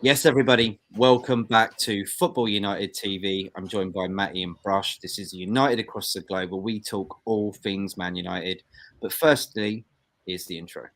Yes, everybody, welcome back to Football United TV. I'm joined by Matty and Brush. This is United Across the Globe, where we talk all things Man United. But firstly, here's the intro.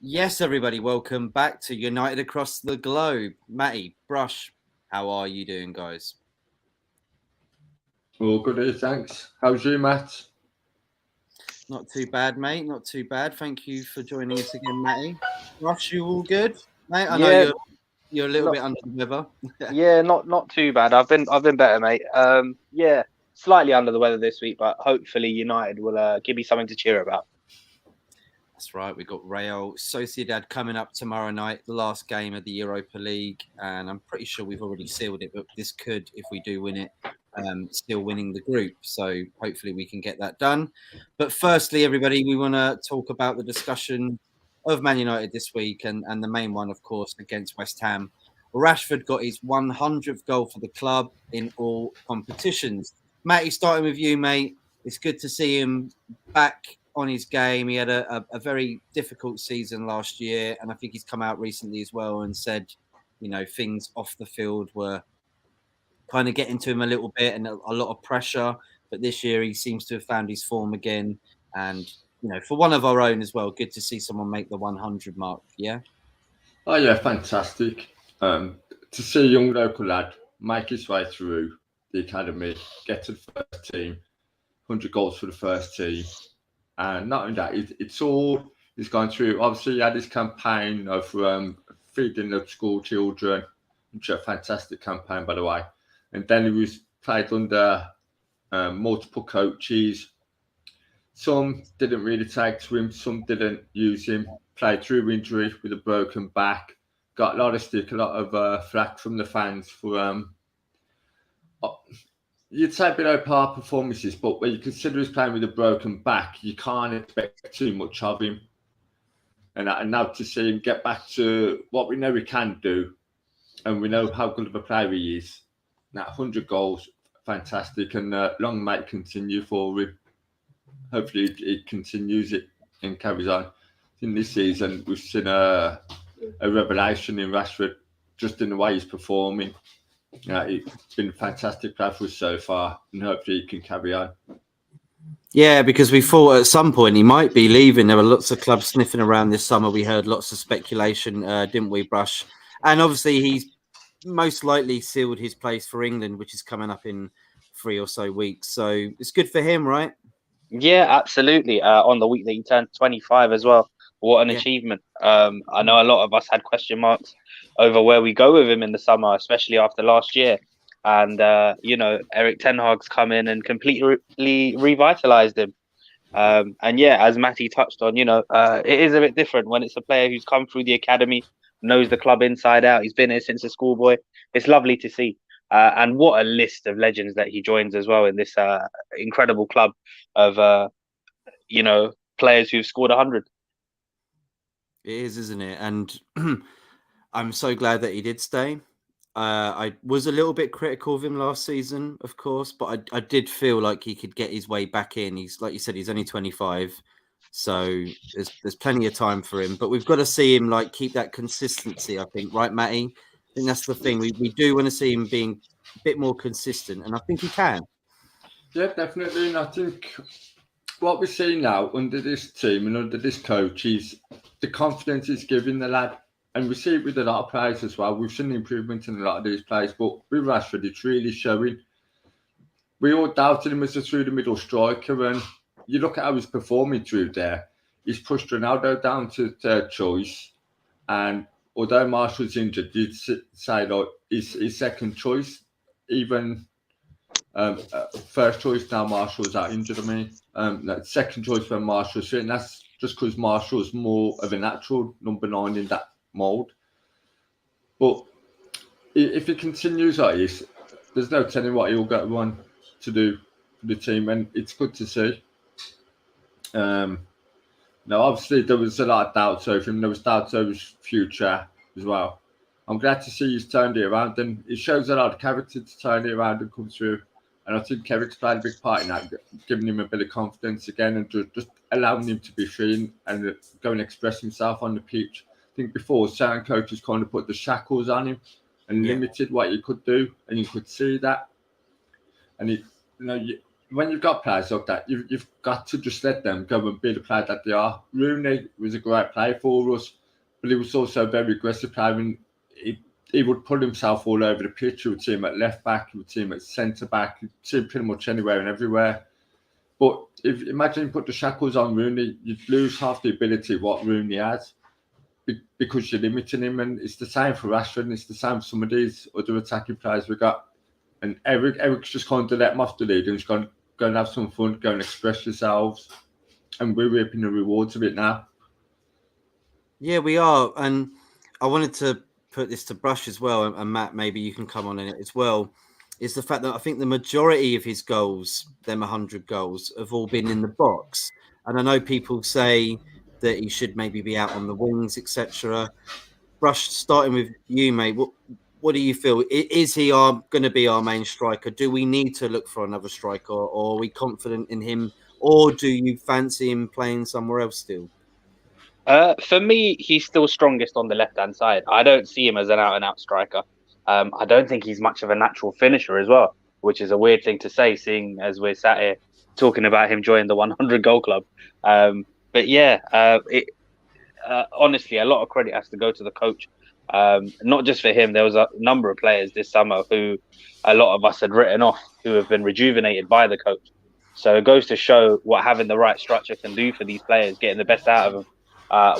Yes, everybody, welcome back to United Across the Globe. Matty, Brush, how are you doing, guys? All good, thanks. How's you, Matt? Not too bad, mate. Not too bad. Thank you for joining us again, Matty. Brush, you all good, mate? I know you're a little bit under the weather. Yeah, not too bad. I've been better, mate. Yeah, slightly under the weather this week, but hopefully United will give me something to cheer about. That's right. We've got Real Sociedad coming up tomorrow night, the last game of the Europa League, and I'm pretty sure we've already sealed it. But this could, if we do win it, still winning the group. So hopefully we can get that done. But firstly, everybody, we want to talk about the discussion of Man United this week, and the main one, of course, against West Ham. Rashford got his 100th goal for the club in all competitions. Matty, starting with you, mate. It's good to see him back on his game. He had a very difficult season last year, and I think he's come out recently as well and said, you know, things off the field were kind of getting to him a little bit and a lot of pressure. But this year he seems to have found his form again, and you know, for one of our own as well, good to see someone make the 100 mark. Yeah. Oh yeah, fantastic. To see a young local lad make his way through the academy, get to the first team, 100 goals for the first team. And not only that, it's all he's gone through. Obviously, he had his campaign of feeding the school children, which is a fantastic campaign, by the way. And then he was played under multiple coaches. Some didn't really take to him, some didn't use him. Played through injury with a broken back. Got a lot of stick, a lot of flack from the fans for you'd say below par performances, but when you consider he's playing with a broken back, you can't expect too much of him. And now to see him get back to what we know he can do, and we know how good of a player he is. Now, 100 goals, fantastic, and long may it continue for him. Hopefully, he continues it and carries on. In this season, we've seen a revelation in Rashford, just in the way he's performing. It's been a fantastic play for us so far, and hopefully he can carry on. Yeah, because we thought at some point he might be leaving. There were lots of clubs sniffing around this summer. We heard lots of speculation, didn't we, Brush? And obviously he's most likely sealed his place for England, which is coming up in 3 or so weeks. So it's good for him, right? Yeah, absolutely. On the week that he turned 25 as well. What an achievement. I know a lot of us had question marks over where we go with him in the summer, especially after last year. And, you know, Eric Ten Hag's come in and completely revitalized him. And yeah, as Matty touched on, you know, it is a bit different when it's a player who's come through the academy, knows the club inside out. He's been here since a schoolboy. It's lovely to see. And what a list of legends that he joins as well in this incredible club of, you know, players who've scored 100. It is, isn't it? And I'm so glad that he did stay. I was a little bit critical of him last season, of course, but I did feel like he could get his way back in. He's, like you said, he's only 25, so there's plenty of time for him. But we've got to see him like keep that consistency, I think, right, Matty? I think that's the thing. We do want to see him being a bit more consistent, and I think he can. Yeah, definitely. And I think what we see now under this team and under this coach is the confidence he's giving the lad. And we see it with a lot of players as well. We've seen improvement in a lot of these players, but with Rashford, it's really showing. We all doubted him as a through-the-middle striker, and you look at how he's performing through there. He's pushed Ronaldo down to third choice, and although Martial's injured, you'd say like his second choice, even first choice now Martial's out injured. Second choice when Martial's fit, and that's just because Martial's more of a natural number 9 in that mould. But if he continues like this, there's no telling what he'll get on to do for the team, and it's good to see. Now, obviously, there was a lot of doubts over him. There was doubts over his future as well. I'm glad to see he's turned it around, and it shows a lot of character to turn it around and come through. And I think Kevin's played a big part in that, giving him a bit of confidence again and just allowing him to be free and go and express himself on the pitch. I think before, certain coaches kind of put the shackles on him and limited what he could do, and you could see that. And when you've got players like that, you've got to just let them go and be the player that they are. Rooney was a great player for us, but he was also a very aggressive player. And he would put himself all over the pitch. You would see him at left back, you would see him at centre back, you'd see him pretty much anywhere and everywhere. But imagine you put the shackles on Rooney, you'd lose half the ability of what Rooney has because you're limiting him. And it's the same for Rashford, and it's the same for some of these other attacking players we got. And Eric's just kind of let him off the lead and just go and have some fun, go and express yourselves. And we're reaping the rewards of it now. Yeah, we are. And I wanted to put this to Brush as well, and Matt, maybe you can come on in it as well, is the fact that I think the majority of his goals, them 100 goals, have all been in the box. And I know people say that he should maybe be out on the wings, etc. Brush, starting with you, mate, what do you feel? Is he going to be our main striker? Do we need to look for another striker, or are we confident in him, or do you fancy him playing somewhere else still? For me, he's still strongest on the left-hand side. I don't see him as an out-and-out striker. I don't think he's much of a natural finisher as well, which is a weird thing to say, seeing as we're sat here talking about him joining the 100-goal club. But yeah, honestly, a lot of credit has to go to the coach. Not just for him. There was a number of players this summer who a lot of us had written off, who have been rejuvenated by the coach. So it goes to show what having the right structure can do for these players, getting the best out of them.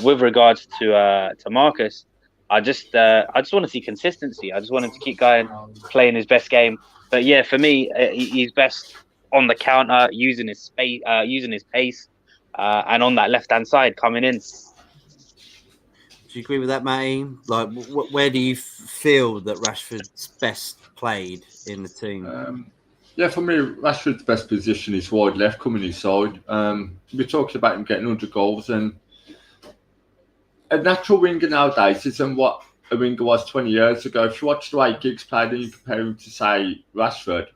With regards to Marcus, I just want to see consistency. I just want him to keep going, playing his best game. But yeah, for me, he's best on the counter, using his space, using his pace, and on that left-hand side coming in. Do you agree with that, Matty? Like, where do you feel that Rashford's best played in the team? Yeah, for me, Rashford's best position is wide left, coming inside. We talked about him getting 100 goals, and a natural winger nowadays isn't what a winger was 20 years ago. If you watch the way Giggs played and you compare him to, say, Rashford,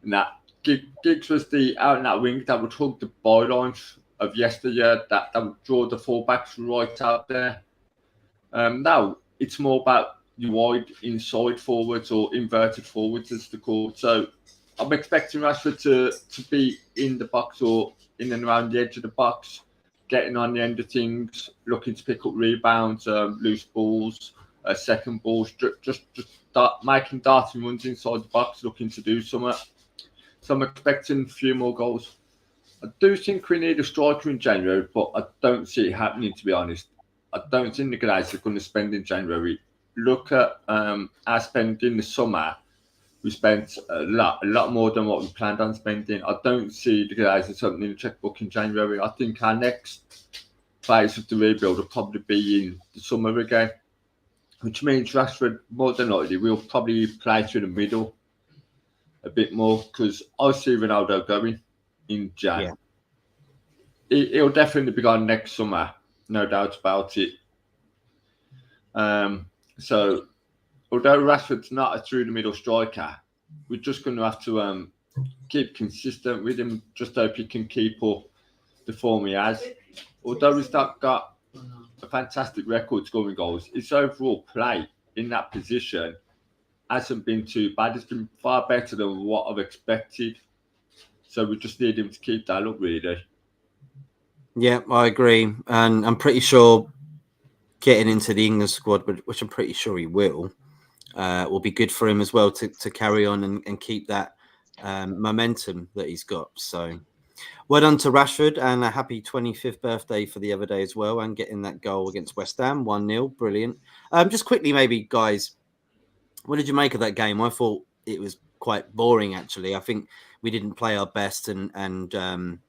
and that Giggs was the out-and-out winger that would hug the bylines of yesteryear, that would draw the fullbacks right out there. Now, it's more about your wide inside forwards or inverted forwards, as they're called. So I'm expecting Rashford to be in the box or in and around the edge of the box, getting on the end of things, looking to pick up rebounds, loose balls, second balls, just making darting runs inside the box, looking to do something. So I'm expecting a few more goals. I do think we need a striker in January, but I don't see it happening, to be honest. I don't think the guys are going to spend in January. Look at our spend in the summer. We spent a lot more than what we planned on spending. I don't see the guys as opening the checkbook in January. I think our next phase of the rebuild will probably be in the summer again, which means Rashford, more than likely, will probably play through the middle a bit more, because I see Ronaldo going in Jan. Yeah. He'll definitely be gone next summer, no doubt about it. So, although Rashford's not a through-the-middle striker, we're just going to have to keep consistent with him, just hope he can keep up the form he has. Although he's not got a fantastic record scoring goals, his overall play in that position hasn't been too bad. It's been far better than what I've expected. So we just need him to keep that up, really. Yeah, I agree. And I'm pretty sure getting into the England squad, which I'm pretty sure he will be good for him as well to carry on and keep that momentum that he's got. So, Well done to Rashford, and a happy 25th birthday for the other day as well, and getting that goal against West Ham, 1-0, brilliant. Just quickly, maybe, guys, what did you make of that game? I thought it was quite boring, actually. I think we didn't play our best, and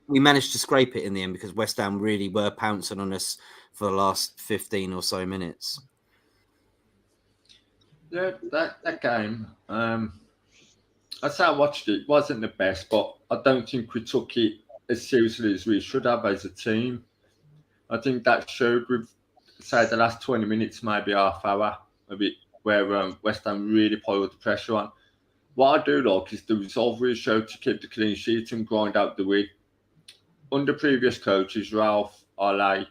we managed to scrape it in the end because West Ham really were pouncing on us for the last 15 or so minutes. Yeah, that game, I say I watched it. It wasn't the best, but I don't think we took it as seriously as we should have as a team. I think that showed with, say, the last 20 minutes, maybe half hour, a bit where West Ham really piled the pressure on. What I do like is the resolve we showed to keep the clean sheet and grind out the win. Under previous coaches, Ralph, Ole,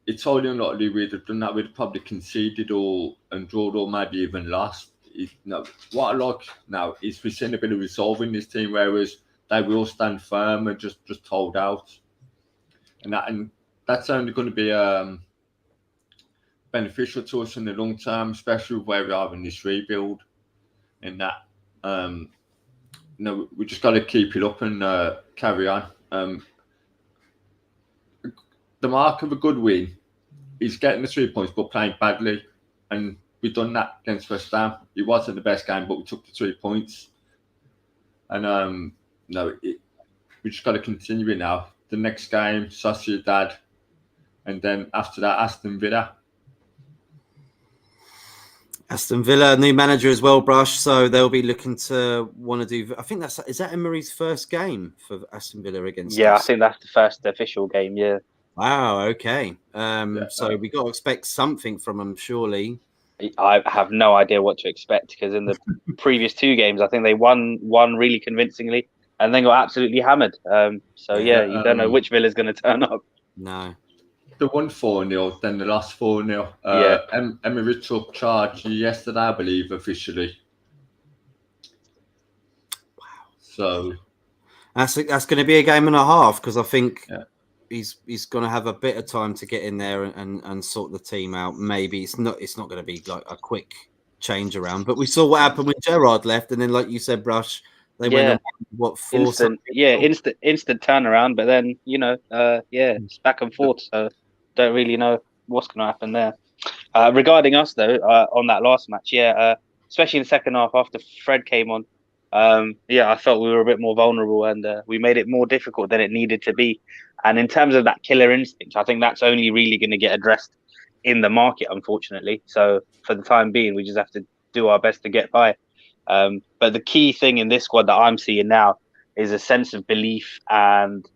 it's highly unlikely we'd have done that. We'd have probably conceded and drawn or maybe even lost. What I like now is we're seeing a bit of resolve in this team, whereas they will stand firm and just hold out. And that's only going to be beneficial to us in the long term, especially where we are in this rebuild. And that, we just got to keep it up and carry on. The mark of a good win is getting the 3 points, but playing badly. And we've done that against West Ham. It wasn't the best game, but we took the 3 points. And we just got to continue it now. The next game, Sociedad, and then after that, Aston Villa. Aston Villa, new manager as well, Brush. So they'll be looking to want to do. I think is that Emery's first game for Aston Villa against. Yeah, us? I think that's the first official game. Yeah. Wow. Okay. So we got to expect something from them, surely. I have no idea what to expect because in the previous 2 games, I think they won really convincingly and then got absolutely hammered. So you don't know which Villa's going to turn up. No. The won 4-0, then the last 4-0. Emery took charge yesterday, I believe, officially. Wow. So that's going to be a game and a half because I think. Yeah. He's going to have a bit of time to get in there and sort the team out. Maybe it's not going to be like a quick change around. But we saw what happened when Gerrard left, and then, like you said, Brush, they went on 4 instant turnaround. But then it's back and forth. So don't really know what's going to happen there. Regarding us though, on that last match, especially in the second half after Fred came on. I felt we were a bit more vulnerable and we made it more difficult than it needed to be. And in terms of that killer instinct, I think that's only really going to get addressed in the market, unfortunately. So for the time being, we just have to do our best to get by. But the key thing in this squad that I'm seeing now is a sense of belief and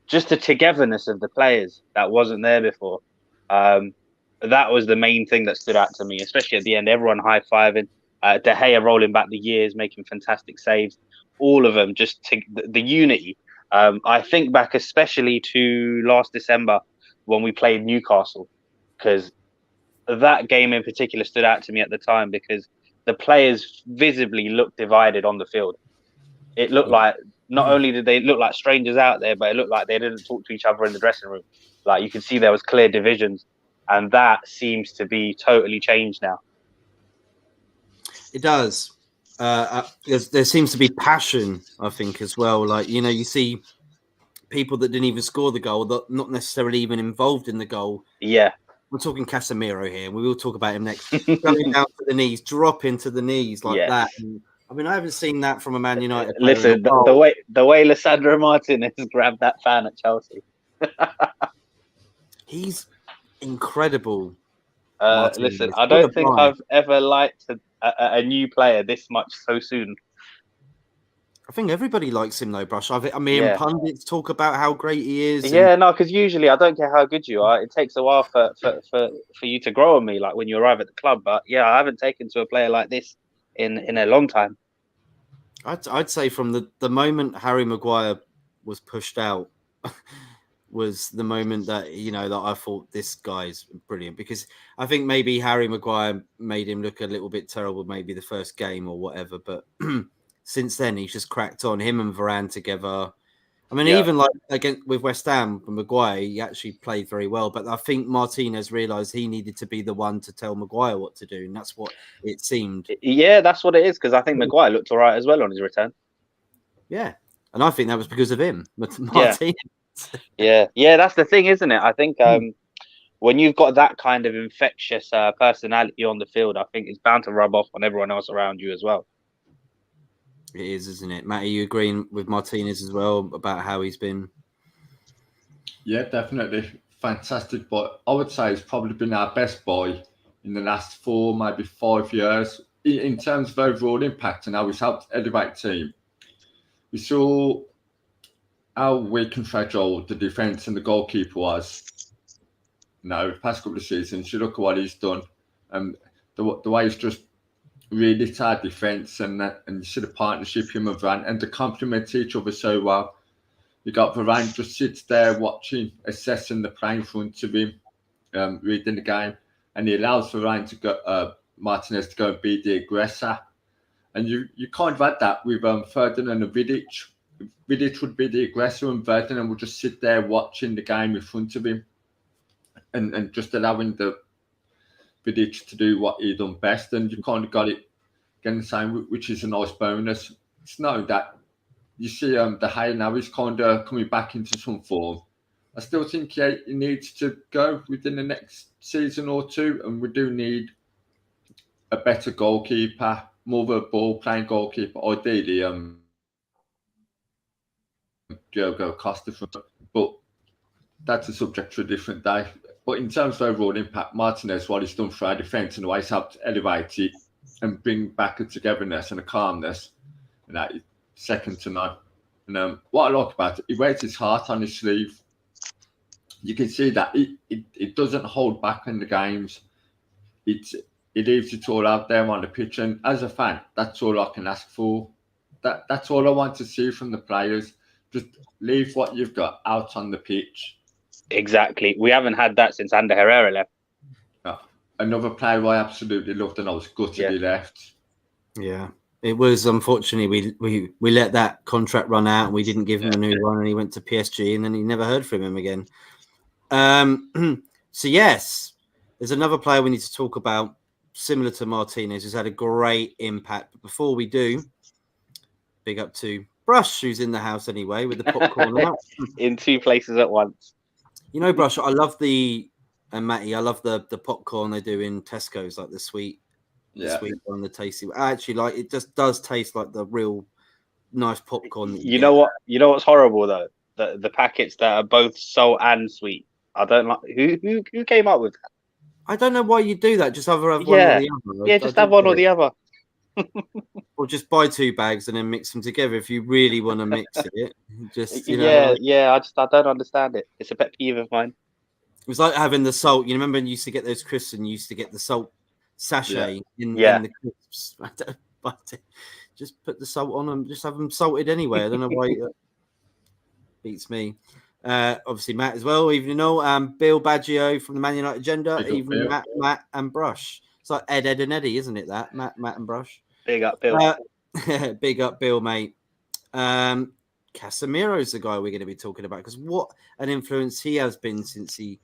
just the togetherness of the players that wasn't there before. That was the main thing that stood out to me, especially at the end, everyone high-fiving. De Gea rolling back the years, making fantastic saves. All of them, just the unity. I think back especially to last December when we played Newcastle, because that game in particular stood out to me at the time because the players visibly looked divided on the field. It looked like not only did they look like strangers out there, but it looked like they didn't talk to each other in the dressing room. Like you could see there was clear divisions, and that seems to be totally changed now. It does. There seems to be passion, I think, as well. Like, you see people that didn't even score the goal, that not necessarily even involved in the goal. Yeah. We're talking Casemiro here. We will talk about him next. Going down to the knees, dropping to the knees like that. And, I mean, I haven't seen that from a Man United player. Listen, the way Lisandro Martinez grabbed that fan at Chelsea. He's incredible. Listen, I don't think I've ever liked a new player this much so soon. I think everybody likes him though, Brush. I mean, pundits talk about how great he is. Yeah, no, because usually I don't care how good you are. It takes a while for you to grow on me, like when you arrive at the club. But yeah, I haven't taken to a player like this in a long time. I'd say from the moment Harry Maguire was pushed out was the moment that that I thought this guy's brilliant, because I think maybe Harry Maguire made him look a little bit terrible maybe the first game or whatever, but since then he's just cracked on. Him and Varane together. I mean, even like again with West Ham and Maguire, he actually played very well, but I think Martinez realised he needed to be the one to tell Maguire what to do, and that's what it seemed. Yeah, that's what it is, because I think Maguire looked all right as well on his return. Yeah, And I think that was because of him, Martinez. Yeah. That's the thing, isn't it? I think when you've got that kind of infectious personality on the field, I think it's bound to rub off on everyone else around you as well. It is, isn't it? Matt, are you agreeing with Martinez as well about how he's been? Yeah, definitely. Fantastic boy. I would say he's probably been our best boy in the last 4, maybe 5 years. In terms of overall impact and how he's helped elevate the team. We saw how weak and fragile the defence and the goalkeeper was. The past couple of seasons, you look at what he's done. The way he's just really lit our defence and you see the partnership him and Varane, and they complement each other so well. You got Varane just sits there watching, assessing the play in front of him, reading the game, and he allows Varane to go, Martinez to go and be the aggressor. And you kind of had that with Ferdinand and Vidic. Vidic would be the aggressor and Ferdinand would just sit there watching the game in front of him and just allowing the Vidic to do what he done best. And you kind of got it again the same, which is a nice bonus. It's not that you see De Gea now is kind of coming back into some form. I still think he needs to go within the next season or two, and we do need a better goalkeeper, more of a ball-playing goalkeeper, ideally Diogo Costa. But that's a subject for a different day. But in terms of overall impact, Martinez, what he's done for our defence and the way he's helped elevate it and bring back a togetherness and a calmness, and that is second to none. And what I like about it, he wears his heart on his sleeve. You can see that it doesn't hold back in the games. It leaves it all out there on the pitch. And as a fan, that's all I can ask for. That's all I want to see from the players. Just leave what you've got out on the pitch. Exactly. We haven't had that since Ander Herrera left. Another player I absolutely loved, and I was gutted he left. Yeah. It was, unfortunately, we let that contract run out and we didn't give him a new one, and he went to PSG and then he never heard from him again. So, yes, there's another player we need to talk about, similar to Martinez, who's had a great impact. But before we do, big up to Brush, who's in the house anyway, with the popcorn out. In 2 places at once. You know, Brush, I love and Matty, I love the popcorn they do in Tesco's, like the sweet one, the tasty. I actually like it. Just does taste like the real nice popcorn. You know what? You know what's horrible though? The packets that are both salt and sweet. I don't like. Who came up with that? I don't know why you do that. Just either have one or the other. Yeah, just have one or the other. Or just buy 2 bags and then mix them together if you really want to mix it. Just I don't understand it. It's a pet peeve of mine. It was like having the salt. You remember when you used to get those crisps and you used to get the salt sachet in the crisps. Just put the salt on them. Just have them salted anyway. I don't know why it beats me. Obviously Matt as well. Even Bill Baggio from the Man United Agenda. Even Matt and Brush. It's like Ed and Eddie, isn't it? That Matt and Brush. Big up, Bill. Big up, Bill, mate. Casemiro's the guy we're going to be talking about, because what an influence he has been since he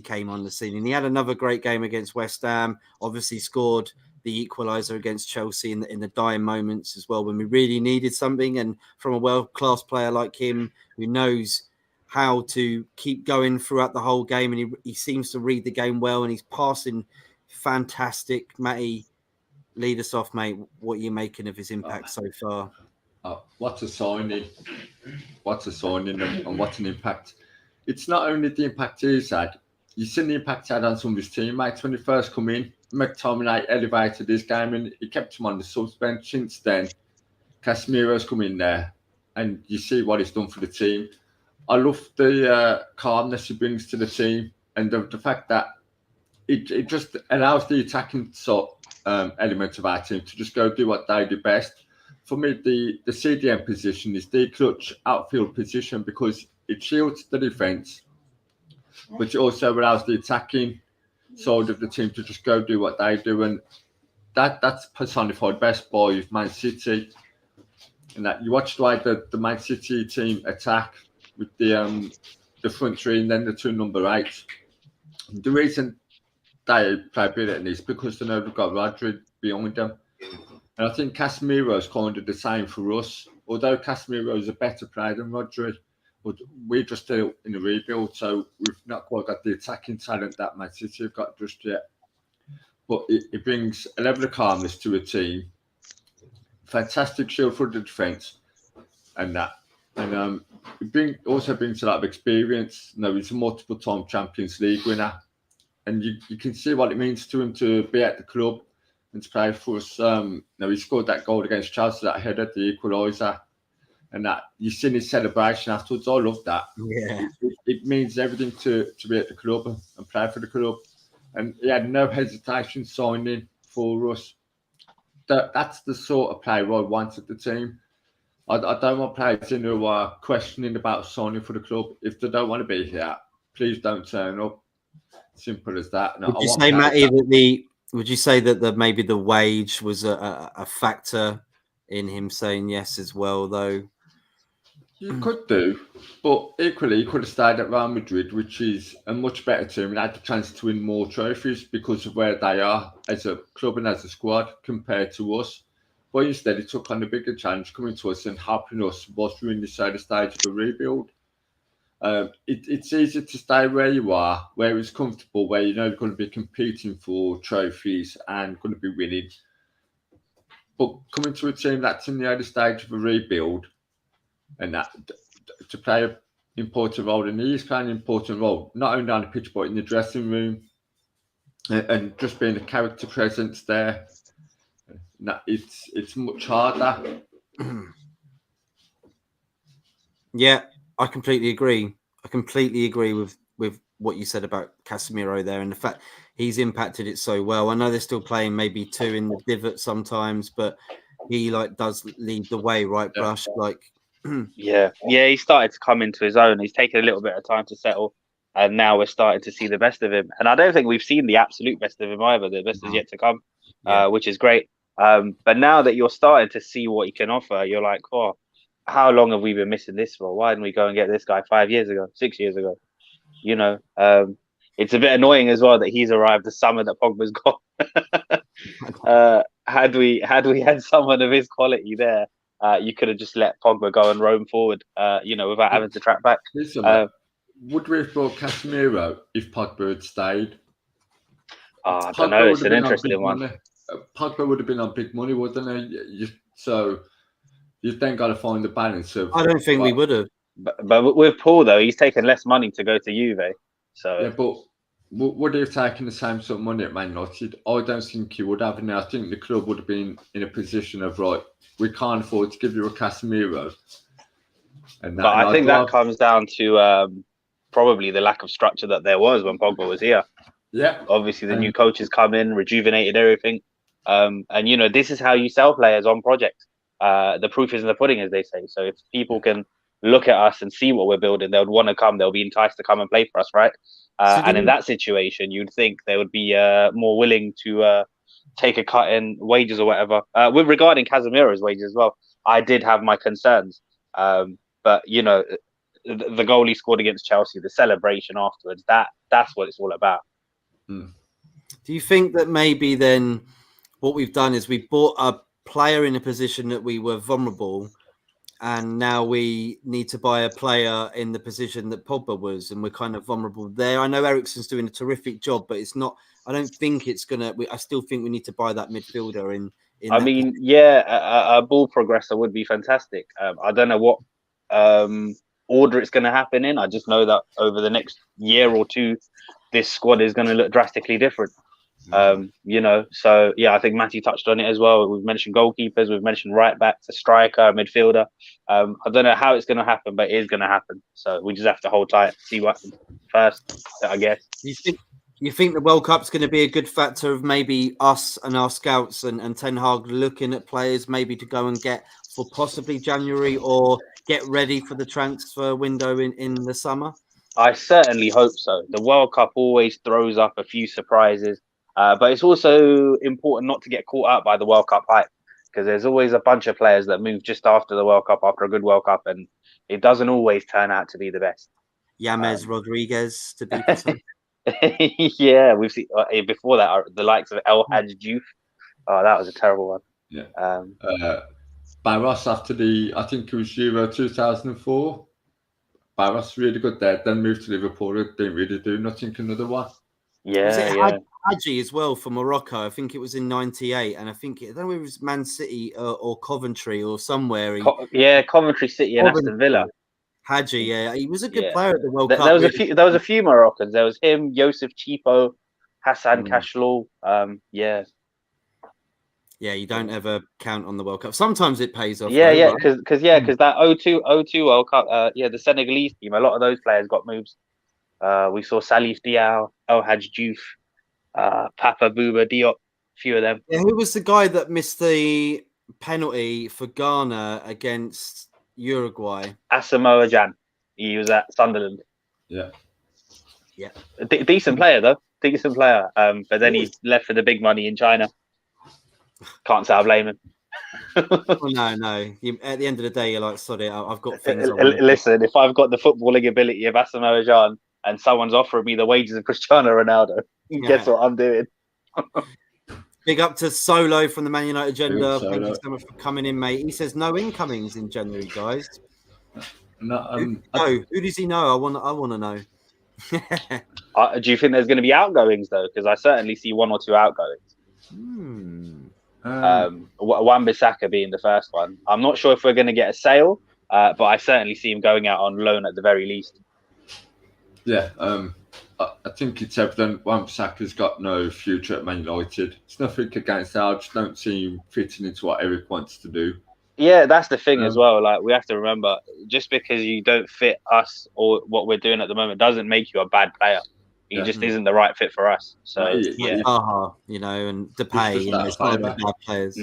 came on the scene. And he had another great game against West Ham. Obviously scored the equaliser against Chelsea in the dying moments as well, when we really needed something. And from a world-class player like him, who knows how to keep going throughout the whole game, and he seems to read the game well, and he's passing fantastic. Matty, lead us off, mate. What are you making of his impact so far? What a signing. What a signing and what an impact. It's not only the impact he's had, you've seen the impact he had on some of his teammates when he first come in. McTominay elevated his game and he kept him on the subs bench. Since then, Casemiro's come in there and you see what he's done for the team. I love the calmness he brings to the team, and the fact that it just allows the attacking element of our team to just go do what they do best. For me, the CDM position is the clutch outfield position, because it shields the defence, but it also allows the attacking side of the team to just go do what they do. And that's personified best by Man City. And that you watch the way the Man City team attack with the front 3 and then the 2 number 8s. The reason they play brilliantly is because they know they've got Rodri behind them. And I think Casemiro is kind of the same for us. although Casemiro is a better player than Rodri, but we're just still in a rebuild, so we've not quite got the attacking talent that Man City have got just yet. But it brings a level of calmness to a team. Fantastic shield for the defence, and that. And also brings a lot of experience. He's a multiple-time Champions League winner, and you can see what it means to him to be at the club and to play for us. He scored that goal against Chelsea, that header, the equaliser, and that you've seen his celebration afterwards. I love that. Yeah, it means everything to be at the club and play for the club, and he had no hesitation signing for us. That's the sort of player I want at the team. I don't want players in who are questioning about signing for the club. If they don't want to be here, please don't turn up. Simple as that. Would you say, Matty, would you say that maybe the wage was a factor in him saying yes as well, though? You could do, but equally, you could have stayed at Real Madrid, which is a much better team and had the chance to win more trophies because of where they are as a club and as a squad compared to us. But instead, he took on a bigger challenge, coming to us and helping us whilst we're in this stage of a rebuild. It's easier to stay where you are, where it's comfortable, where you know you're going to be competing for trophies and going to be winning. But coming to a team that's in the early stage of a rebuild and that to play an important role, and he is playing an important role, not only on the pitch, but in the dressing room and just being a character presence there. It's much harder. Yeah, I completely agree. With what you said about Casemiro there, and the fact he's impacted it so well. I know they're still playing maybe two in the divot sometimes, but he does lead the way, right, Brush? Yeah, he started to come into his own. He's taken a little bit of time to settle, and now we're starting to see the best of him. And I don't think we've seen the absolute best of him either. The best is yet to come, which is great. But now that you're starting to see what he can offer, you're like, oh, how long have we been missing this for? Why didn't we go and get this guy 5 years ago, 6 years ago? It's a bit annoying as well that he's arrived the summer that Pogba's gone. Had we had someone of his quality there, you could have just let Pogba go and roam forward, without having to track back. Listen, would we have brought Casemiro if Pogba had stayed? I don't know. It's an interesting one. Pogba would have been on big money, wouldn't he? So you've then got to find the balance of. I don't think we would have. But with Paul, though, he's taken less money to go to Juve. So yeah, but would he have taken the same sort of money at Man United? I don't think he would have. And I think the club would have been in a position of, right, we can't afford to give you a Casemiro. But I think that comes down to probably the lack of structure that there was when Pogba was here. Yeah. Obviously, the new coaches come in, rejuvenated everything. And, this is how you sell players on projects. The proof is in the pudding, as they say. So if people can look at us and see what we're building, they would want to come. They'll be enticed to come and play for us, right? And in that situation, you'd think they would be more willing to take a cut in wages or whatever. With regarding Casemiro's wages as well, I did have my concerns. But, the goal he scored against Chelsea, the celebration afterwards, that's what it's all about. Do you think that maybe then what we've done is we bought a player in a position that we were vulnerable, and now we need to buy a player in the position that Pogba was, and we're kind of vulnerable there? I know Eriksen's doing a terrific job, but it's not. I don't think it's gonna. I still think we need to buy that midfielder in a ball progressor would be fantastic. I don't know what order it's going to happen in. I just know that over the next year or two, this squad is going to look drastically different. So I think Matty touched on it as well. We've mentioned goalkeepers, we've mentioned right backs, a striker, a midfielder. I don't know how it's going to happen, but it is going to happen. So we just have to hold tight, see what happens first, I guess. You think the World Cup's going to be a good factor of maybe us and our scouts and Ten Hag looking at players maybe to go and get for possibly January or get ready for the transfer window in the summer? I certainly hope so. The World Cup always throws up a few surprises. But it's also important not to get caught out by the World Cup hype, because there's always a bunch of players that move just after the World Cup, after a good World Cup, and it doesn't always turn out to be the best. James Rodriguez, to be precise. Yeah, we've seen before that the likes of U.A.T.G. Oh, that was a terrible one. Yeah. Barros after I think it was Euro 2004. Barros really good there. Then moved to Liverpool. Didn't really do nothing. Another one. Was Yeah, it yeah. U.A.T.G as well for Morocco? I think it was in '98, and I don't know if it was Man City or Coventry or somewhere. Coventry City and Aston Villa. U.A.T.G, yeah, he was a good Yeah. player at the World There Cup. was a few Moroccans. There was him, Yosef Chipo, Hassan Mm. Kashlou. Yeah. Yeah, you don't ever count on the World Cup. Sometimes it pays off. Yeah, though, yeah, right? because that 02 World Cup, the Senegalese team, a lot of those players got moves. We saw Salif Diao, El-Hadji Diouf, Papa Bouba Diop, a few of them. Yeah, who was the guy that missed the penalty for Ghana against Uruguay? Asamoah Gyan. He was at Sunderland. Yeah. Yeah. Decent player, though. Decent player. But then he left for the big money in China. Can't say I blame him. Well, no. At the end of the day, you're like, sorry, I've got things. Listen, if I've got the footballing ability of Asamoah Gyan and someone's offering me the wages of Cristiano Ronaldo, guess what I'm doing? Big up to Solo from the Man United Agenda. Solo. Thank you so much for coming in, mate. He says no incomings in January, guys. No, who does he know? I want to know. Do you think there's going to be outgoings though? Because I certainly see one or two outgoings. Wan-Bissaka being the first one. I'm not sure if we're going to get a sale, but I certainly see him going out on loan at the very least. Yeah, I think it's evident Wan-Bissaka's got no future at Man United. It's nothing against that. I just don't see him fitting into what Eric wants to do. Yeah, that's the thing as well. Like, we have to remember, just because you don't fit us or what we're doing at the moment doesn't make you a bad player. He just isn't the right fit for us. So yeah, and Depay, some of the bad players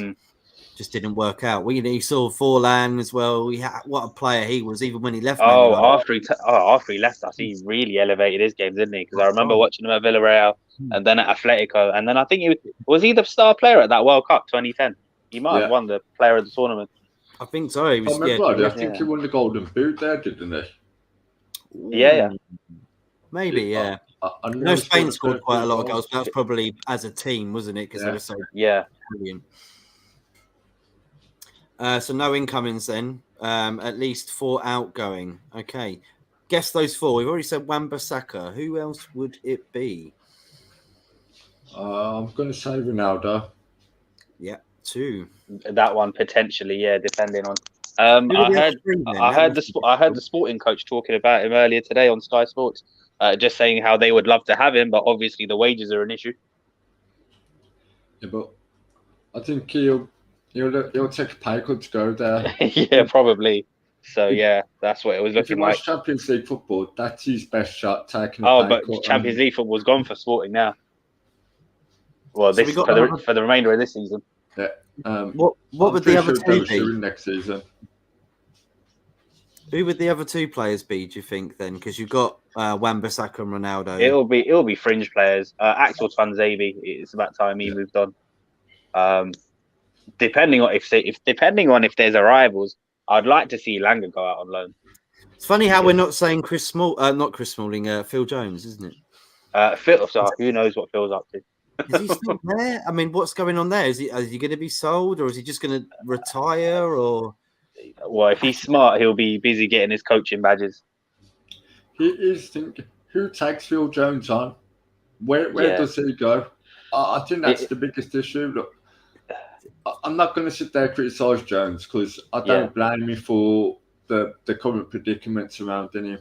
just didn't work out. You saw Forlan as well. What a player he was, even when he left. After he left us, he really elevated his game, didn't he? Because I remember watching him at Villarreal and then at Atletico, and then I think he was the star player at that World Cup 2010. He might have won the player of the tournament. I think so. He was, I think he won the Golden Boot there, didn't he? Yeah. Maybe, yeah. I know Spain scored quite a lot of goals, but that was probably as a team, wasn't it? Because they were so brilliant. So no incomings then. At least 4 outgoing. Okay. Guess those 4. We've already said Wan-Bissaka. Who else would it be? I'm going to say Ronaldo. Yeah, 2. That one potentially, yeah, depending on. I heard the sporting coach talking about him earlier today on Sky Sports, just saying how they would love to have him, but obviously the wages are an issue. Yeah, but I think he'll take a pay cut to go there. Yeah, probably. So yeah, that's what it was looking like. Champions League football, that's his best shot. Taking a pay cut. Champions League football's gone for Sporting now. Well, for the remainder of this season. Yeah. What would the other 2 be next season? Who would the other 2 players be? Do you think then? Because you've got Wan-Bissaka and Ronaldo. It'll be fringe players. Axel Tuanzebe. It's about time he moved on. Depending on if there's arrivals, I'd like to see Langer go out on loan. It's funny how we're not saying not Chris Smalling, Phil Jones, isn't it? Phil. Who knows what Phil's up to? Is he still there? I mean, what's going on there? Is he going to be sold, or is he just going to retire? Or well, if he's smart, he'll be busy getting his coaching badges. He is thinking, who takes Phil Jones on? Where does he go? I think that's the biggest issue. Look, I'm not going to sit there and criticise Jones because I don't blame him for the current predicament surrounding him.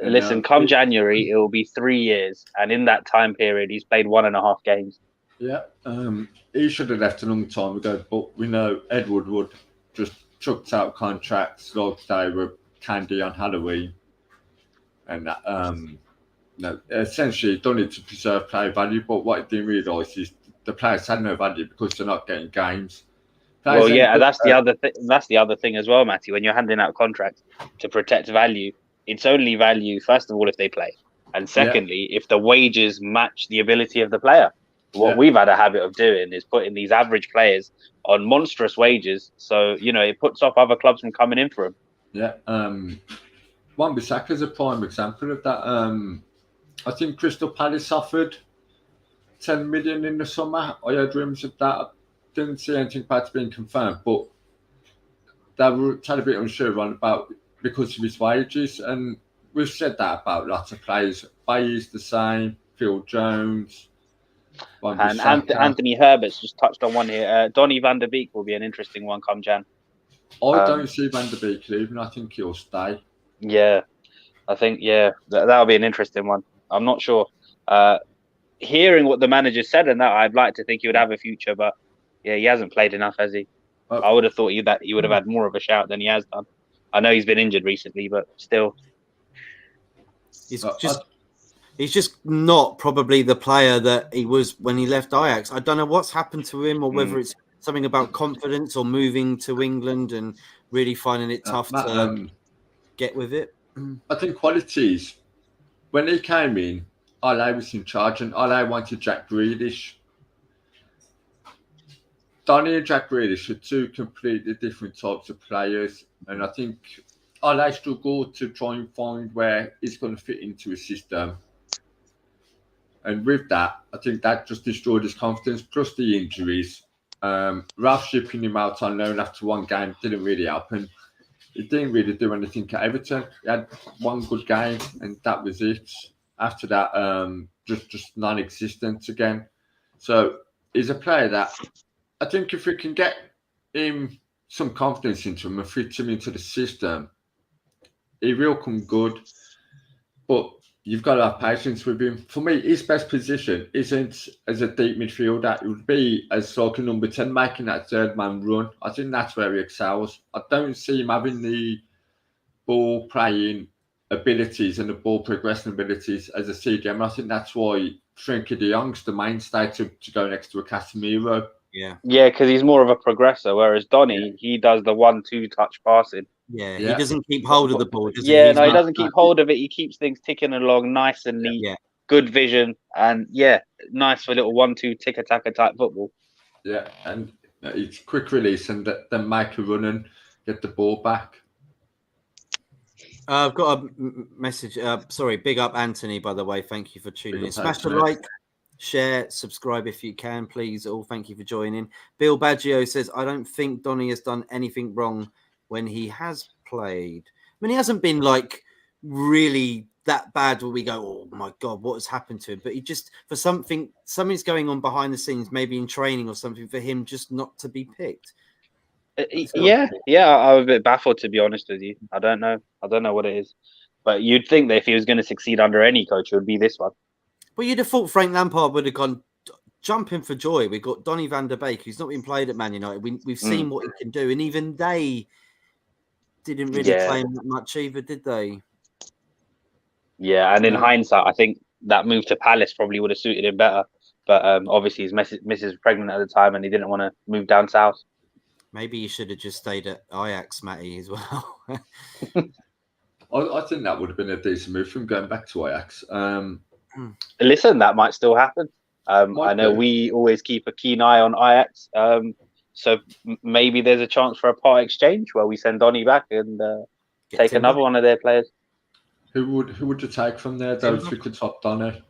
Listen, come January, it will be 3 years, and in that time period, he's played 1.5 games. Yeah, he should have left a long time ago, but we know Ed Woodward just chucked out contracts like they were candy on Halloween, and essentially done it to preserve player value. But what he didn't realise is the players had no value because they're not getting games. Well, yeah, that's the other thing. That's the other thing as well, Matty. When you're handing out contracts to protect value, it's only value, first of all, if they play. And secondly, if the wages match the ability of the player. What we've had a habit of doing is putting these average players on monstrous wages. So, it puts off other clubs from coming in for them. Yeah. Wan-Bissaka is a prime example of that. I think Crystal Palace offered 10 million in the summer. I heard rumours of that. I didn't see anything about it being confirmed. But they were a bit unsure on about because of his wages, and we've said that about lots of players. Bayes the same, Phil Jones, and Anthony Herbert's just touched on one here. Donny van der Beek will be an interesting one come Jan. I don't see Van der Beek leaving. I think he'll stay. Yeah, I think that'll be an interesting one. I'm not sure. Hearing what the manager said and that, I'd like to think he would have a future, but yeah, he hasn't played enough, has he? I would have thought that he would have had more of a shout than he has done. I know he's been injured recently, but still, he's just not probably the player that he was when he left Ajax. I don't know what's happened to him, or whether it's something about confidence or moving to England and really finding it tough to get with it. I think qualities. When he came in, Ole was in charge, and Ole wanted Jack Grealish. Donny and Jack Grealish are two completely different types of players, and I think Ole struggled to try and find where he's going to fit into a system. And with that, I think that just destroyed his confidence, plus the injuries. Ralph shipping him out on loan after one game didn't really help, and he didn't really do anything at Everton. He had one good game, and that was it. After that, just non-existent again. So he's a player that I think if we can get him some confidence into him and fit him into the system, he will come good. But you've got to have patience with him. For me, his best position isn't as a deep midfielder. It would be as like a number 10, making that third man run. I think that's where he excels. I don't see him having the ball playing abilities and the ball progression abilities as a CDM. I think that's why Frenkie de Jong's the mainstay to go next to a Casemiro. Yeah, because he's more of a progressor, whereas Donny, he does the 1-2 touch passing. Yeah, he doesn't keep hold of the ball, does he? Yeah, he doesn't keep hold of it. He keeps things ticking along nice and neat, good vision, and nice for little 1-2 tick-attacker type football. Yeah, and it's quick release and then make a run and get the ball back. I've got a message. Big up Anthony, by the way. Thank you for tuning in. Smash the like, share, subscribe if you can, please. All thank you for joining. Bill Baggio says, I don't think Donny has done anything wrong when he has played. I mean, he hasn't been like really that bad where we go, oh my God, what has happened to him? But he just, for something's going on behind the scenes, maybe in training or something, for him just not to be picked. Yeah, I was a bit baffled, to be honest with you. I don't know what it is, but you'd think that if he was going to succeed under any coach, it would be this one. Well, you'd have thought Frank Lampard would have gone jumping for joy. We've got Donny van der Beek, who's not been played at Man United. We've seen what he can do, and even they didn't really play him that much either, did they? Yeah, and in hindsight, I think that move to Palace probably would have suited him better. But obviously, his missus was pregnant at the time, and he didn't want to move down south. Maybe you should have just stayed at Ajax, Matty, as well. I think that would have been a decent move from going back to Ajax. Listen, that might still happen. I know we always keep a keen eye on Ajax. So maybe there's a chance for a part exchange where we send Donny back and take another one of their players. Who would you take from there, though, if we could top Donny?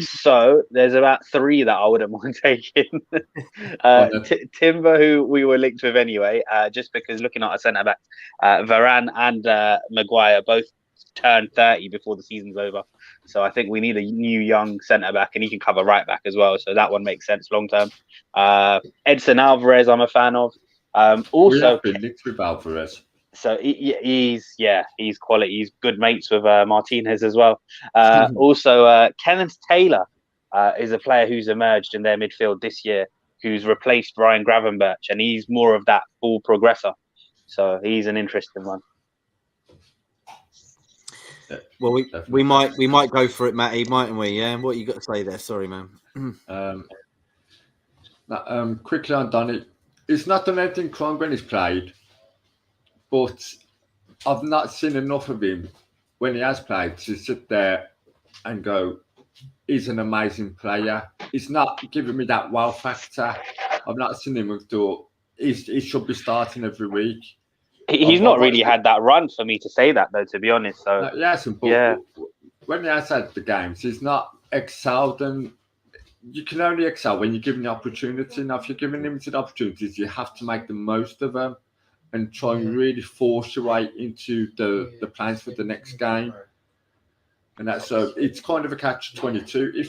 So there's about 3 that I wouldn't mind taking. Timber, who we were linked with anyway, just because looking at our centre backs, Varane and Maguire both turned 30 before the season's over. So I think we need a new young centre back, and he can cover right back as well. So that one makes sense long term. Edson Alvarez, I'm a fan of. Also, we have been linked with Alvarez. So he's quality. He's good mates with Martinez as well. Also, Kenneth Taylor is a player who's emerged in their midfield this year, who's replaced Ryan Gravenberch, and he's more of that ball progressor. So he's an interesting one. Well, we might go for it, Matty, mightn't we? Yeah. What you got to say there? Sorry, man. Quickly on Donny, he's not done anything wrong when he's played. But I've not seen enough of him when he has played to sit there and go, he's an amazing player. He's not giving me that wow factor. I've not seen him do. He should be starting every week. He's not really had that run for me to say that, though, to be honest. So when he has had the games, he's not excelled, and you can only excel when you're given the opportunity. Now, if you're given limited opportunities, you have to make the most of them. and try and really force your way into the plans for the next game. And that's so it's kind of a catch-22.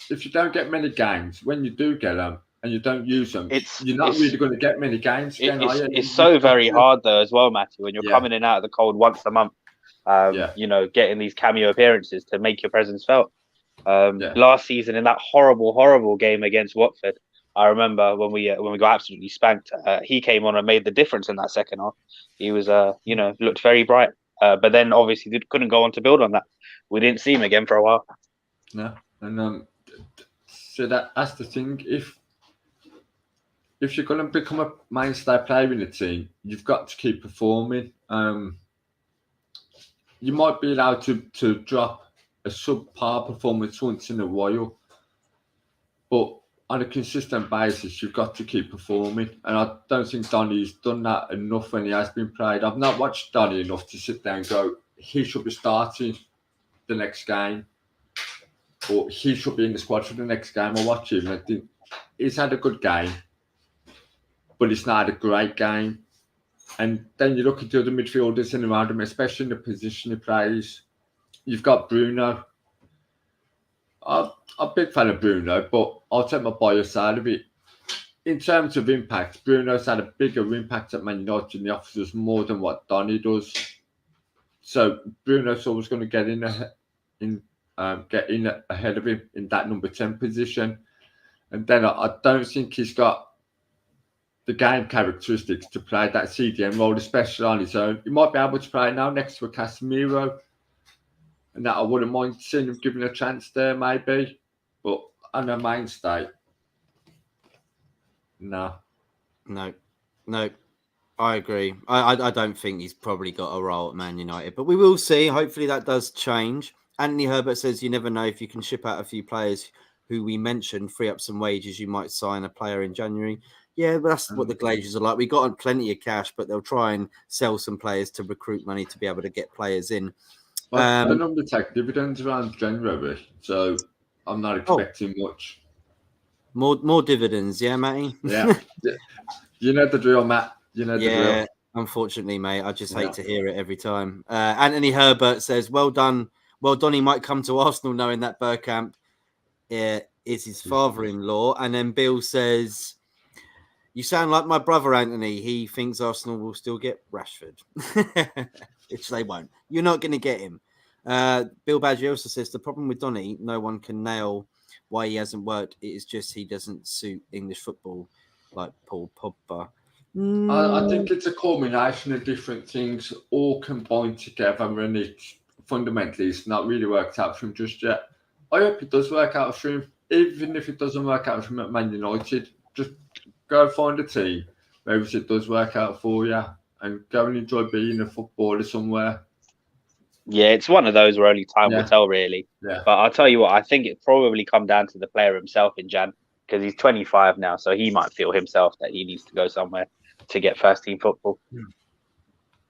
If you don't get many games, when you do get them and you don't use them, you're not really going to get many games again, are you? It's so very hard though as well, Matty, when you're coming in and out of the cold once a month. You know, getting these cameo appearances to make your presence felt. Last season in that horrible game against Watford, I remember when we got absolutely spanked. He came on and made the difference in that second half. He was, you know, looked very bright. But then obviously couldn't go on to build on that. We didn't see him again for a while. No, and so that's the thing. If you're going to become a mainstay player in the team, you've got to keep performing. You might be allowed to drop a subpar performance once in a while, but on a consistent basis, you've got to keep performing. And I don't think Donny's done that enough when he has been played. I've not watched Donny enough to sit there and go, he should be starting the next game, or he should be in the squad for the next game. I watch him and I think he's had a good game, but it's not had a great game. And then you look at the other midfielders in around him, especially in the position he plays. You've got Bruno. I'm a big fan of Bruno, but I'll take my bias out of it. In terms of impact, Bruno's had a bigger impact at Man United in the offices more than what Donny does. So Bruno's always going to get in ahead of him in that number 10 position. And then I don't think he's got the game characteristics to play that CDM role, especially on his own. He might be able to play now next to a Casemiro, and that I wouldn't mind seeing him given a chance there, maybe. But on a mainstay, no. I agree. I don't think he's probably got a role at Man United, but we will see. Hopefully that does change. Anthony Herbert says you never know if you can ship out a few players who we mentioned, free up some wages, you might sign a player in January. Yeah, but that's what the Glazers are like. We got plenty of cash, but they'll try and sell some players to recruit money to be able to get players in. Well, they normally take dividends around January, so I'm not expecting much. More dividends, yeah, Matty? Yeah. You know the drill, Matt. You know the drill. Unfortunately, mate, I just hate to hear it every time. Anthony Herbert says, well done. Well, Donny might come to Arsenal knowing that Bergkamp is his father-in-law. And then Bill says, you sound like my brother, Anthony. He thinks Arsenal will still get Rashford, which they won't. You're not going to get him. Bill Badger also says, the problem with Donny, no one can nail why he hasn't worked. It is just he doesn't suit English football like Paul Pogba. I think it's a culmination of different things all combined together, and it's not really worked out for him just yet. I hope it does work out for him, even if it doesn't work out for him at Man United. Just go find a team where it does work out for you, and go and enjoy being a footballer somewhere. Yeah, it's one of those where only time will tell, really. Yeah. But I'll tell you what, I think it probably come down to the player himself in Jan, because he's 25 now, so he might feel himself that he needs to go somewhere to get first team football.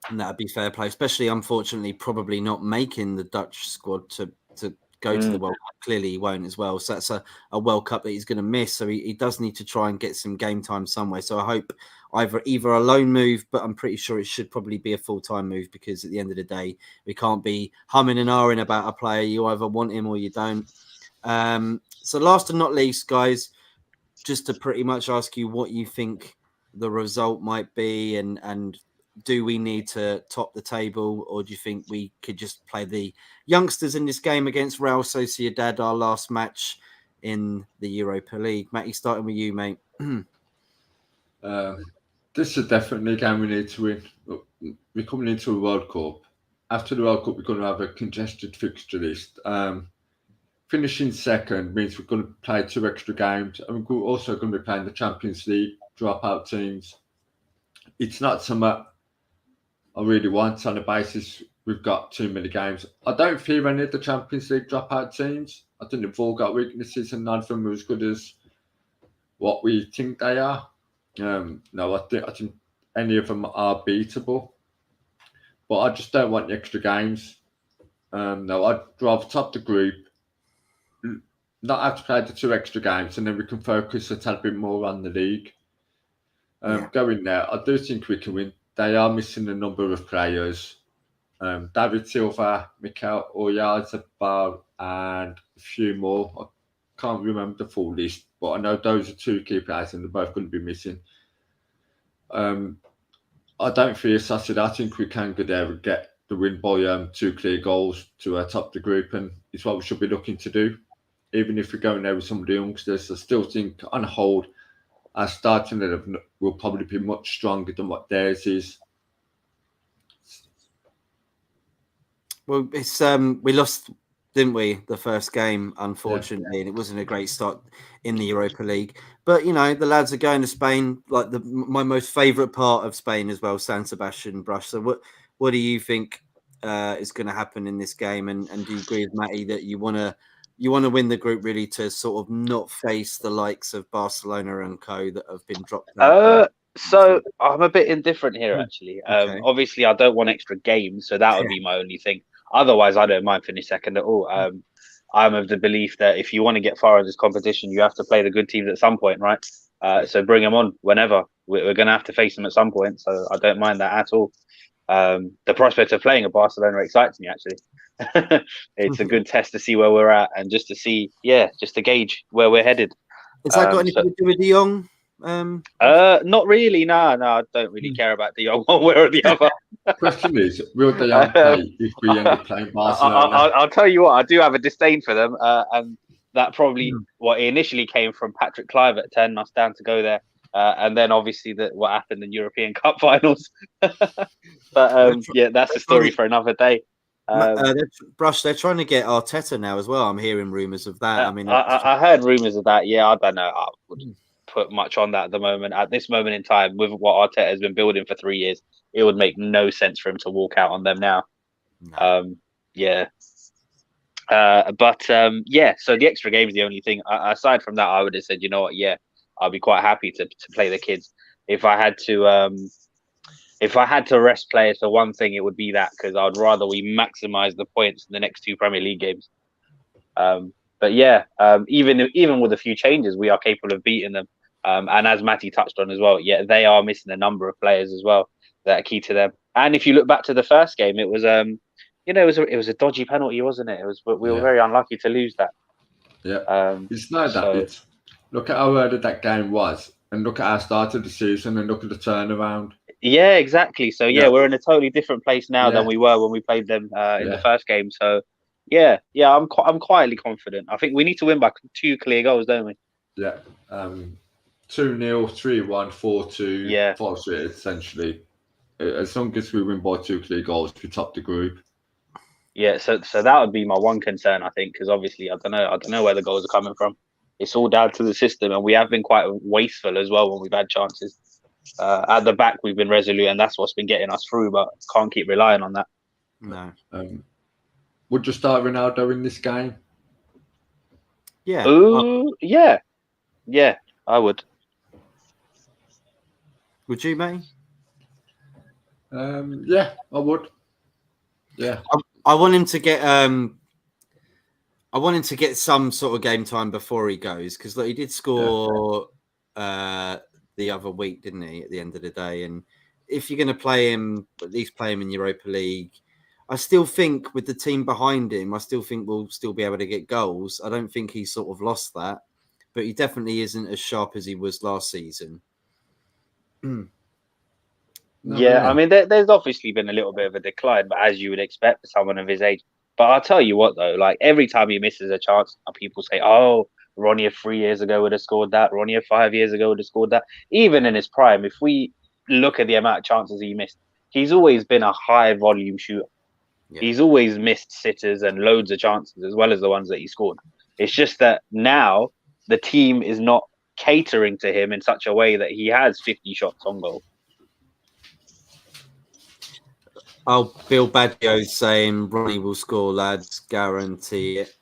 And that'd be fair play, especially unfortunately probably not making the Dutch squad to go to the World Cup. Clearly he won't as well. So that's a World Cup that he's going to miss. So he does need to try and get some game time somewhere. So I hope either a loan move, but I'm pretty sure it should probably be a full-time move, because at the end of the day, we can't be humming and ahhing about a player. You either want him or you don't. So last and not least, guys, just to pretty much ask you what you think the result might be, and do we need to top the table, or do you think we could just play the youngsters in this game against Real Sociedad, our last match in the Europa League? Matty, starting with you, mate. This is definitely a game we need to win. We're coming into a World Cup. After the World Cup, we're going to have a congested fixture list. Finishing second means we're going to play 2 extra games, and we're also going to be playing the Champions League dropout teams. It's not something I really want on the basis we've got too many games. I don't fear any of the Champions League dropout teams. I think they've all got weaknesses, and none of them are as good as what we think they are. No, I think any of them are beatable, but I just don't want the extra games. No, I'd rather top the group, not have to play the 2 extra games, and then we can focus a tad bit more on the league. Going there, I do think we can win they are missing a number of players. David Silva, Mikel Oyarzabal, and a few more. I can't remember the full list, but I know those are 2 key players and they're both going to be missing. I don't fear Saturday. I think we can go there and get the win by 2 clear goals to top the group, and it's what we should be looking to do. Even if we're going there with some of the youngsters, I still think on hold, our starting 11 will probably be much stronger than what theirs is. Well, it's we lost, didn't we, the first game, unfortunately, and it wasn't a great start in the Europa League. But you know, the lads are going to Spain, like my most favourite part of Spain as well, San Sebastian, Brush. So what do you think is going to happen in this game? And do you agree with Matty that you want to win the group really to sort of not face the likes of Barcelona and co that have been dropped out? So I'm a bit indifferent here, actually. Okay. Obviously, I don't want extra games, so that would be my only thing. Otherwise, I don't mind finishing second at all. I'm of the belief that if you want to get far in this competition, you have to play the good teams at some point, right? So bring them on whenever. We're going to have to face them at some point, so I don't mind that at all. The prospect of playing at Barcelona excites me, actually. It's a good test to see where we're at and just to see, just to gauge where we're headed. Has that got anything to do with De Jong? Not really. No, I don't really care about De Jong one way or the other. Question is, will De Jong play if we end up playing Barcelona? I'll tell you what, I do have a disdain for them, and that probably it initially came from Patrick Clive at 10, us down to go there, and then obviously what happened in European Cup finals. But that's a story for another day. Brush, they're trying to get Arteta now as well. I'm hearing rumours of that. I mean, I heard rumours of that. Yeah, I don't know. I wouldn't put much on that at the moment. At this moment in time, with what Arteta has been building for 3 years, it would make no sense for him to walk out on them now. No. So the extra game is the only thing. Aside from that, I would have said, you know what, I'll be quite happy to play the kids. If I had to rest players for one thing, it would be that, because I'd rather we maximise the points in the next 2 Premier League games. Even with a few changes, we are capable of beating them. And as Matty touched on as well, they are missing a number of players as well that are key to them. And if you look back to the first game, it was it was a dodgy penalty, wasn't it? We were very unlucky to lose that. Yeah, it's not that. It's look at how early that game was, and look at our start of the season, and look at the turnaround. Yeah, exactly. So we're in a totally different place now than we were when we played them in the first game. So I'm quietly confident. I think we need to win by 2 clear goals, don't we? Yeah, 2-0, 3-1, 4-2, 4-3, essentially. As long as we win by 2 clear goals, we top the group. Yeah, so that would be my one concern, I think, because obviously I don't know where the goals are coming from. It's all down to the system, and we have been quite wasteful as well when we've had chances. At the back, we've been resolute, and that's what's been getting us through. But can't keep relying on that. No. Would you start Ronaldo in this game? Yeah. Yeah, I would. Would you, mate? Yeah, I would. Yeah. I want him to get some sort of game time before he goes, because he did score the other week, didn't he? At the end of the day, and if you're going to play him, at least play him in Europa League. I still think with the team behind him, I still think we'll still be able to get goals. I don't think he's sort of lost that, but he definitely isn't as sharp as he was last season. I mean, there's obviously been a little bit of a decline, but as you would expect for someone of his age. But I'll tell you what, though, like every time he misses a chance, people say, "Oh, Ronnie 3 years ago would have scored that. Ronnie 5 years ago would have scored that." Even in his prime, if we look at the amount of chances he missed, he's always been a high volume shooter. Yeah. He's always missed sitters and loads of chances as well as the ones that he scored. It's just that now the team is not catering to him in such a way that he has 50 shots on goal. Oh, Bill Baggio's saying Ronnie will score, lads, guarantee it.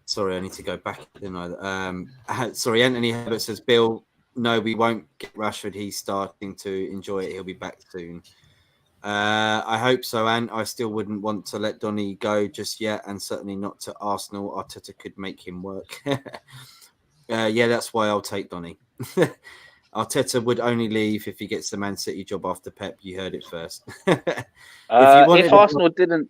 Sorry, I need to go back, didn't I? Sorry, Anthony Herbert says, Bill, no, we won't get Rashford. He's starting to enjoy it. He'll be back soon. I hope so, and I still wouldn't want to let Donny go just yet, and certainly not to Arsenal. Arteta could make him work. That's why I'll take Donny. Arteta would only leave if he gets the Man City job after Pep. You heard it first. If Arsenal didn't,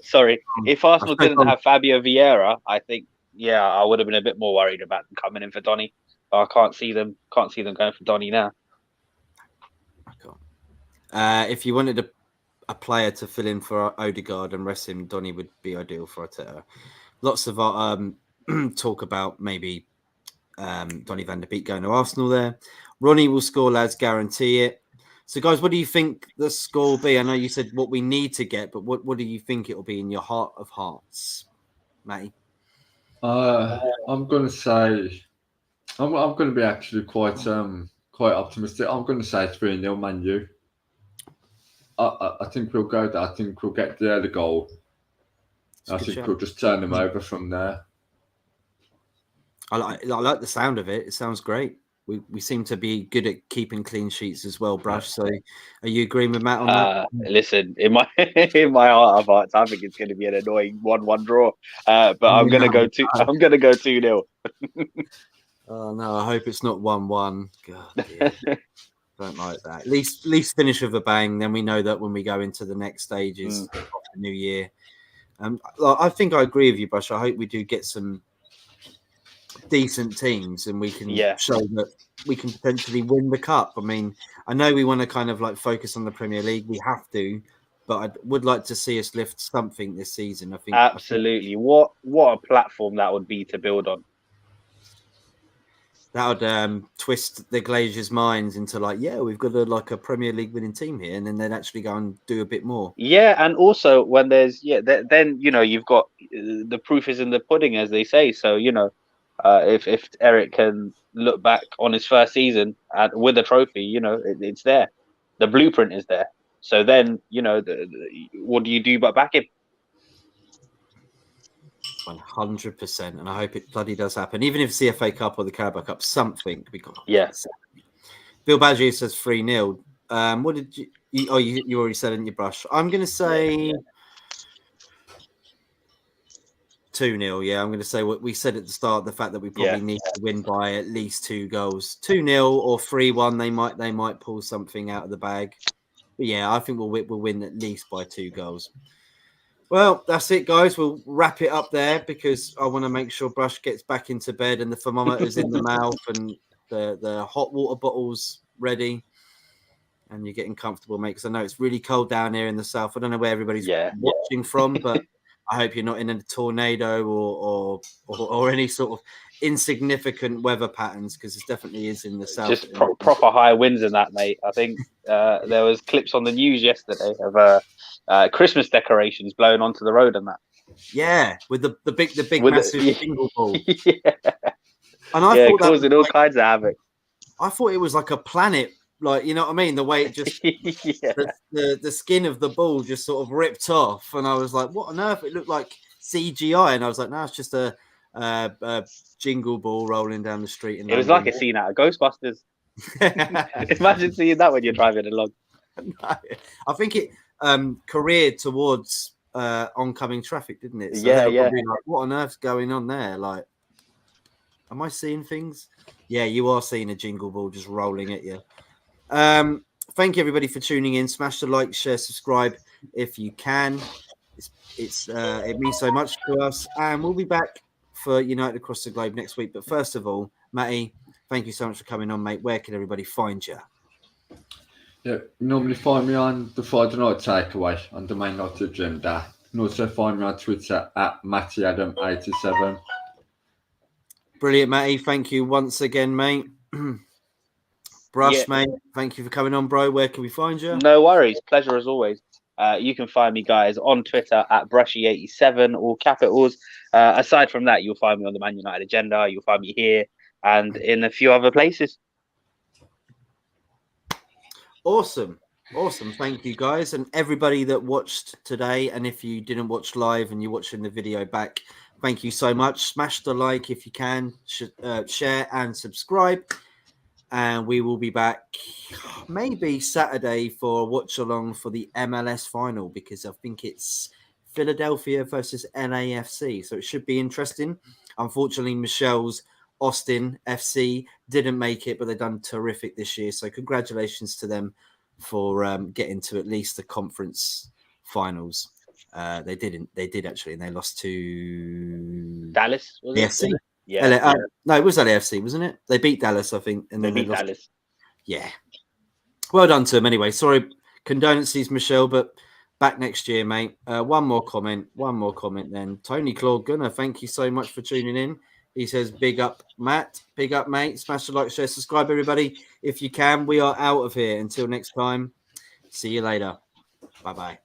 sorry, if Arsenal didn't have Fabio Vieira, I think, I would have been a bit more worried about them coming in for Donny. I can't see them going for Donny now. If you wanted a player to fill in for Odegaard and rest him, Donny would be ideal for Arteta. Lots of talk about maybe Donny van der Beek going to Arsenal there. Ronnie will score, lads, guarantee it. So, guys, what do you think the score will be? I know you said what we need to get, but what do you think it will be in your heart of hearts, Matty? I'm going to say, I'm going to be actually quite optimistic. I'm going to say 3-0 Man U. I think we'll go there. I think we'll get the goal. I think we'll just turn them over from there. I like the sound of it. It sounds great. We seem to be good at keeping clean sheets as well, Brush. So, are you agreeing with Matt on that? Listen, in my heart of hearts, I think it's going to be an annoying 1-1 draw. But I'm going to go 2-0. Oh no! I hope it's not 1-1. God, dear. Don't like that. At least finish with a bang. Then we know that when we go into the next stages of the new year. I think I agree with you, Brush. I hope we do get some decent teams and we can show that we can potentially win the cup. I mean, I know we want to kind of like focus on the Premier League. We have to, but I would like to see us lift something this season. I think absolutely. What a platform that would be to build on. That would twist the Glazers' minds into like, we've got a Premier League winning team here, and then they'd actually go and do a bit more. Yeah, and also when there's then you've got the proof is in the pudding, as they say. So if Eric can look back on his first season with a trophy, it's there. The blueprint is there. So then what do you do but back him? 100%, and I hope it bloody does happen. Even if it's the FA Cup or the Carabao Cup, something. Bill Badger says 3-0. What did you? You already said it in your Brush. I'm going to say 2-0. Yeah, I'm going to say what we said at the start. The fact that we probably need to win by at least 2 goals, 2-0 or 3-1. They might pull something out of the bag. But I think we'll win at least by 2 goals. Well, that's it, guys. We'll wrap it up there because I want to make sure Brush gets back into bed and the thermometer's in the mouth and the hot water bottle's ready and you're getting comfortable, mate, because I know it's really cold down here in the south. I don't know where everybody's watching from, but I hope you're not in a tornado or any sort of insignificant weather patterns because it definitely is in the south. Just proper high winds in that, mate. I think there was clips on the news yesterday of Christmas decorations blowing onto the road and that. Yeah, with the big massive jingle ball. And I thought causing all kinds of havoc. I thought it was like a planet, like, you know what I mean? The way it just the skin of the ball just sort of ripped off, and I was like, "What on earth?" It looked like CGI, and I was like, "No, it's just a jingle ball rolling down the street." It was like a scene out of Ghostbusters. Imagine seeing that when you're driving along. No, I think it careered towards oncoming traffic, didn't it? So like, what on earth's going on there? Like, am I seeing things? Yeah, you are seeing a jingle ball just rolling at you. Thank you everybody for tuning in. Smash the like, share, subscribe if you can. It means so much to us, and we'll be back for United Across the Globe next week. But first of all, Matty, thank you so much for coming on, mate. Where can everybody find you? Yeah, you normally find me on the Friday Night Takeaway on the main night agenda. You can also find me on Twitter at MattyAdam87. Brilliant, Matty. Thank you once again, mate. Brush, mate. Thank you for coming on, bro. Where can we find you? No worries. Pleasure as always. You can find me, guys, on Twitter at Brushy87, all capitals. Aside from that, you'll find me on the Man United agenda. You'll find me here and in a few other places. Awesome. Thank you, guys. And everybody that watched today. And if you didn't watch live and you're watching the video back, thank you so much. Smash the like if you can, share and subscribe. And we will be back maybe Saturday for a watch along for the MLS final because I think it's Philadelphia versus LAFC. So it should be interesting. Unfortunately, Michelle's Austin FC didn't make it, but they've done terrific this year. So congratulations to them for getting to at least the conference finals. They did actually, and they lost to Dallas, was FC. it? Yeah. No, it was LAFC, wasn't it? They beat Dallas, I think, and then They beat lost. Dallas. Yeah. Well done to them anyway. Sorry, condolences, Michelle, but back next year, mate. One more comment then. Tony Claude Gunner, thank you so much for tuning in. He says, big up, Matt. Big up, mate. Smash the like, share, subscribe, everybody. If you can, we are out of here. Until next time, see you later. Bye-bye.